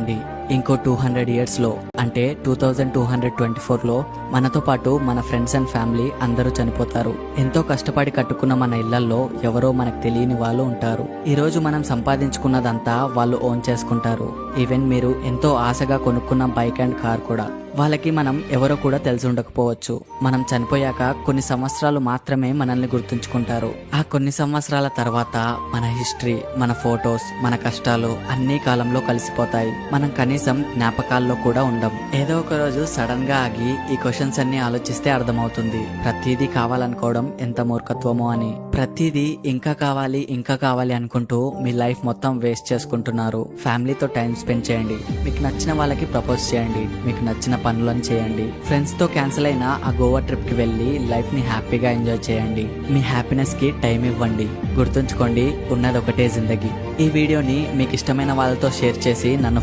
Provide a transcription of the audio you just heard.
ఆలోచించండి, ఇంకో 200 ఇయర్స్లో అంటే 2224లో మనతో పాటు మన ఫ్రెండ్స్ అండ్ ఫ్యామిలీ అందరూ చనిపోతారు. ఎంతో కష్టపడి కట్టుకున్న మన ఇళ్లల్లో ఎవరో మనకు తెలియని వాళ్ళు ఉంటారు. ఈరోజు మనం సంపాదించుకున్నదంతా వాళ్ళు ఓన్ చేసుకుంటారు. ఈవెన్ మీరు ఎంతో ఆశగా కొనుక్కున్న బైక్ అండ్ కార్ కూడా. వాళ్ళకి మనం ఎవరో కూడా తెలిసి ఉండకపోవచ్చు. మనం చనిపోయాక కొన్ని సంవత్సరాలు మాత్రమే మనల్ని గుర్తుంచుకుంటారు. ఆ కొన్ని సంవత్సరాల తర్వాత మన హిస్టరీ, మన ఫొటోస్, మన కష్టాలు అన్ని కాలంలో కలిసిపోతాయి. మనం కనీసం జ్ఞాపకాల్లో కూడా ఉండం. ఏదో ఒక రోజు సడన్ గా ఆగి ఈ క్వశ్చన్స్ అన్ని ఆలోచిస్తే అర్థమవుతుంది, ప్రతిదీ కావాలనుకోవడం ఎంత మూర్ఖత్వమో అని. ప్రతిదీ ఇంకా కావాలి అనుకుంటూ మీ లైఫ్ మొత్తం వేస్ట్ చేసుకుంటున్నారు. ఫ్యామిలీతో టైం స్పెండ్ చేయండి, మీకు నచ్చిన వాళ్ళకి ప్రపోజ్ చేయండి, మీకు నచ్చిన పనులను చేయండి. ఫ్రెండ్స్ తో క్యాన్సిల్ అయిన ఆ గోవా ట్రిప్ కి వెళ్ళి లైఫ్ ని హ్యాపీగా ఎంజాయ్ చేయండి. మీ హ్యాపీనెస్ కి టైం ఇవ్వండి. గుర్తుంచుకోండి, ఉన్నది ఒకటే జిందగీ. ఈ వీడియోని మీకు ఇష్టమైన వాళ్ళతో షేర్ చేసి నన్ను